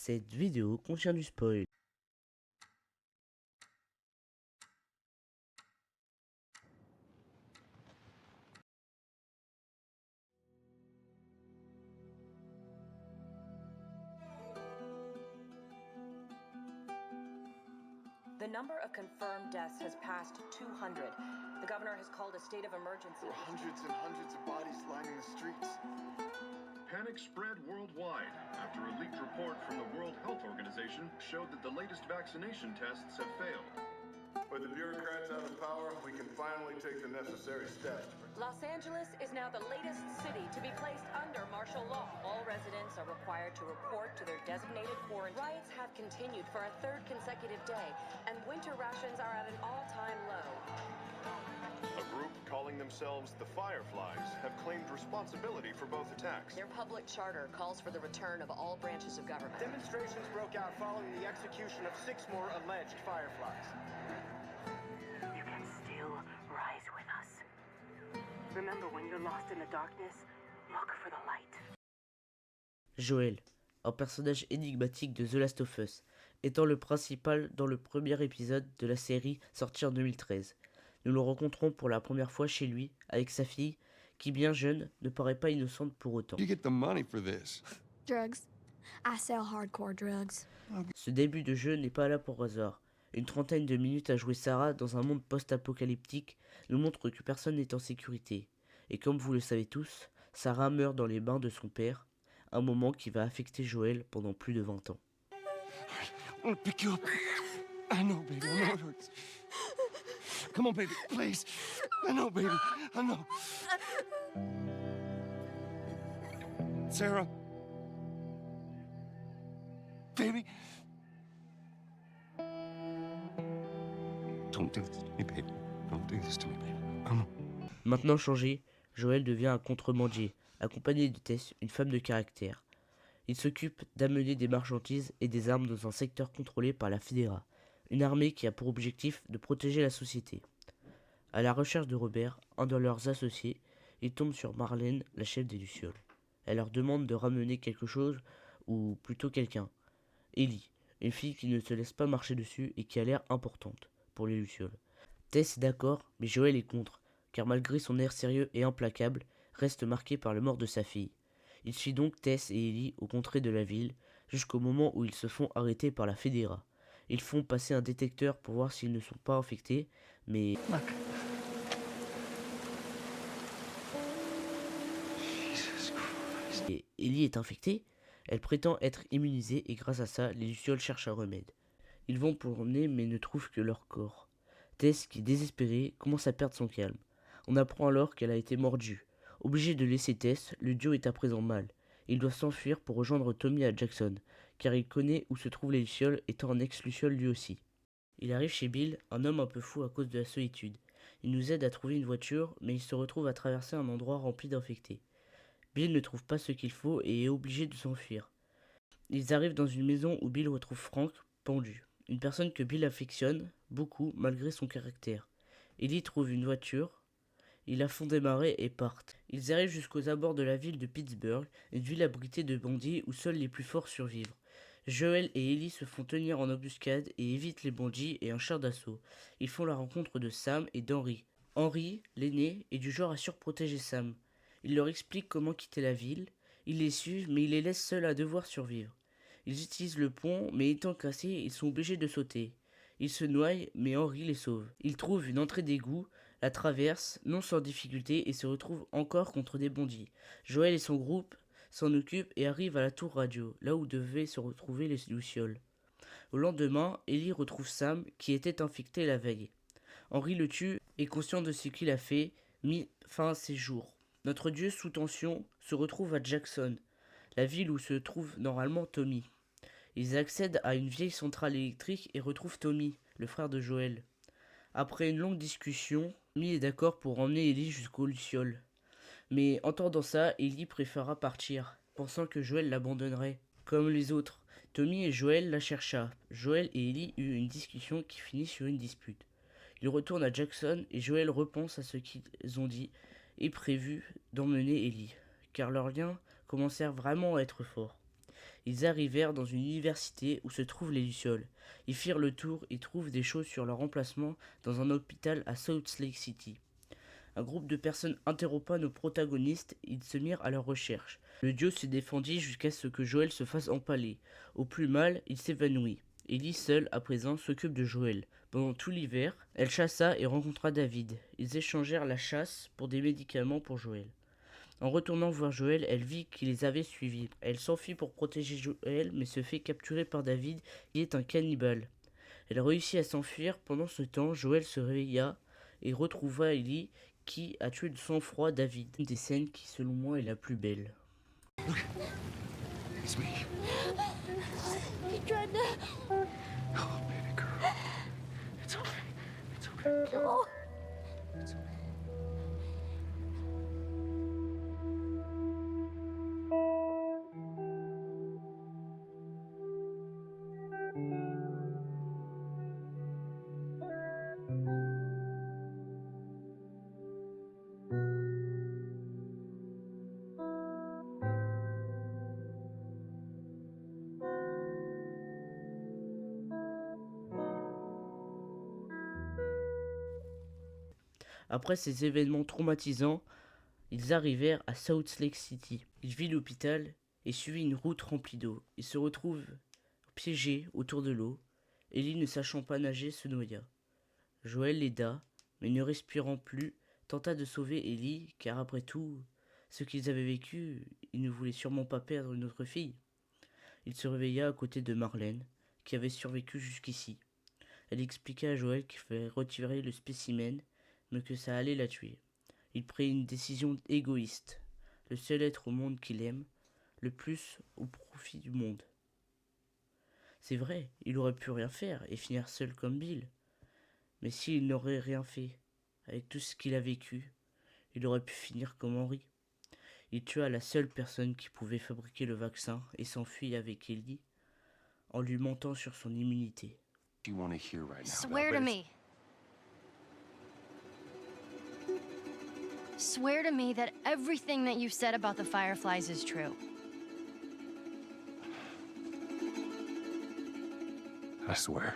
Cette vidéo contient du spoil. The number of confirmed deaths has passed 200. The governor has called a state of emergency. There are hundreds and hundreds of bodies lining the streets. Panic spread worldwide after a leaked report from the World Health Organization showed that the latest vaccination tests have failed. With the bureaucrats out of power, we can finally take the necessary steps. Los Angeles is now the latest city to be placed under martial law. All residents are required to report to their designated quarantine. Riots have continued for a third consecutive day, and winter rations are at an all-time low. A group calling themselves the Fireflies have claimed responsibility for both attacks. Their public charter calls for the return of all branches of government. Demonstrations broke out following the execution of 6 more alleged Fireflies. You can still rise with us. Remember, when you're lost in the darkness, look for the light. Joel, un personnage énigmatique de The Last of Us, étant le principal dans le premier épisode de la série sortie en 2013. Nous le rencontrons pour la première fois chez lui, avec sa fille, qui bien jeune, ne paraît pas innocente pour autant. You get the money for this. Drugs. I sell hardcore drugs. Ce début de jeu n'est pas là pour hasard. Une trentaine de minutes à jouer Sarah dans un monde post-apocalyptique nous montre que personne n'est en sécurité. Et comme vous le savez tous, Sarah meurt dans les bains de son père, un moment qui va affecter Joel pendant plus de 20 ans. I want to pick you up. I know, baby. I know it hurts. Come on, baby, please. I know, baby. I know. Sarah. Baby. Don't do this to me, baby. Don't do this to me, baby. Maintenant changé, Joel devient un contrebandier, accompagné de Tess, une femme de caractère. Il s'occupe d'amener des marchandises et des armes dans un secteur contrôlé par la Fédéra, une armée qui a pour objectif de protéger la société. À la recherche de Robert, un de leurs associés, il tombe sur Marlène, la chef des Lucioles. Elle leur demande de ramener quelque chose, ou plutôt quelqu'un. Ellie, une fille qui ne se laisse pas marcher dessus et qui a l'air importante pour les Lucioles. Tess est d'accord, mais Joel est contre, car malgré son air sérieux et implacable, reste marqué par la mort de sa fille. Il suit donc Tess et Ellie aux contrées de la ville, jusqu'au moment où ils se font arrêter par la Fédéra. Ils font passer un détecteur pour voir s'ils ne sont pas infectés, mais... Et Ellie est infectée. Elle prétend être immunisée et grâce à ça, les Lucioles cherchent un remède. Ils vont pour l'emmener mais ne trouvent que leur corps. Tess, qui est désespérée, commence à perdre son calme. On apprend alors qu'elle a été mordue. Obligé de laisser Tess, le duo est à présent mal. Il doit s'enfuir pour rejoindre Tommy à Jackson, car il connaît où se trouvent les Lucioles, étant un ex-Luciole lui aussi. Il arrive chez Bill, un homme un peu fou à cause de la solitude. Il nous aide à trouver une voiture, mais il se retrouve à traverser un endroit rempli d'infectés. Bill ne trouve pas ce qu'il faut et est obligé de s'enfuir. Ils arrivent dans une maison où Bill retrouve Frank, pendu. Une personne que Bill affectionne beaucoup malgré son caractère. Ellie trouve une voiture. Ils la font démarrer et partent. Ils arrivent jusqu'aux abords de la ville de Pittsburgh, une ville abritée de bandits où seuls les plus forts survivent. Joel et Ellie se font tenir en embuscade et évitent les bandits et un char d'assaut. Ils font la rencontre de Sam et d'Henry. Henry, l'aîné, est du genre à surprotéger Sam. Il leur explique comment quitter la ville. Ils les suivent, mais il les laisse seuls à devoir survivre. Ils utilisent le pont, mais étant cassés, ils sont obligés de sauter. Ils se noient, mais Henry les sauve. Ils trouvent une entrée d'égout, la traversent, non sans difficulté, et se retrouvent encore contre des bandits. Joel et son groupe s'en occupent et arrivent à la tour radio, là où devaient se retrouver les Lucioles. Au lendemain, Ellie retrouve Sam, qui était infecté la veille. Henry le tue et, conscient de ce qu'il a fait, mit fin à ses jours. Notre dieu sous tension se retrouve à Jackson, la ville où se trouve normalement Tommy. Ils accèdent à une vieille centrale électrique et retrouvent Tommy, le frère de Joel. Après une longue discussion, Tommy est d'accord pour emmener Ellie jusqu'aux Lucioles. Mais entendant ça, Ellie préféra partir, pensant que Joel l'abandonnerait. Comme les autres, Tommy et Joel la chercha. Joel et Ellie eurent une discussion qui finit sur une dispute. Ils retournent à Jackson et Joel repense à ce qu'ils ont dit et prévu d'emmener Ellie, car leurs liens commencèrent vraiment à être forts. Ils arrivèrent dans une université où se trouvent les Lucioles. Ils firent le tour et trouvent des choses sur leur emplacement dans un hôpital à Salt Lake City. Un groupe de personnes interrompant nos protagonistes, ils se mirent à leur recherche. Le duo se défendit jusqu'à ce que Joel se fasse empaler. Au plus mal, il s'évanouit. Ellie seule, à présent, s'occupe de Joel. Pendant tout l'hiver, elle chassa et rencontra David. Ils échangèrent la chasse pour des médicaments pour Joel. En retournant voir Joel, elle vit qu'il les avait suivis. Elle s'enfuit pour protéger Joel, mais se fait capturer par David, qui est un cannibale. Elle réussit à s'enfuir. Pendant ce temps, Joel se réveilla et retrouva Ellie, qui a tué de sang-froid David. Une des scènes qui, selon moi, est la plus belle. It's me. He tried to. Oh, baby girl. It's okay. It's okay. No. It's okay. Après ces événements traumatisants, ils arrivèrent à Salt Lake City. Ils vit l'hôpital et suivit une route remplie d'eau. Ils se retrouvent piégés autour de l'eau. Ellie, ne sachant pas nager, se noya. Joel l'aida, mais ne respirant plus, tenta de sauver Ellie, car après tout, ce qu'ils avaient vécu, ils ne voulaient sûrement pas perdre une autre fille. Il se réveilla à côté de Marlène, qui avait survécu jusqu'ici. Elle expliqua à Joel qu'il fallait retirer le spécimen, mais que ça allait la tuer. Il prit une décision égoïste, le seul être au monde qu'il aime, le plus au profit du monde. C'est vrai, il aurait pu rien faire et finir seul comme Bill. Mais s'il n'aurait rien fait, avec tout ce qu'il a vécu, il aurait pu finir comme Henry. Il tua la seule personne qui pouvait fabriquer le vaccin et s'enfuit avec Ellie en lui mentant sur son immunité. You want to hear right now. Swear to me. Swear to me that everything that you said about the Fireflies is true. I swear.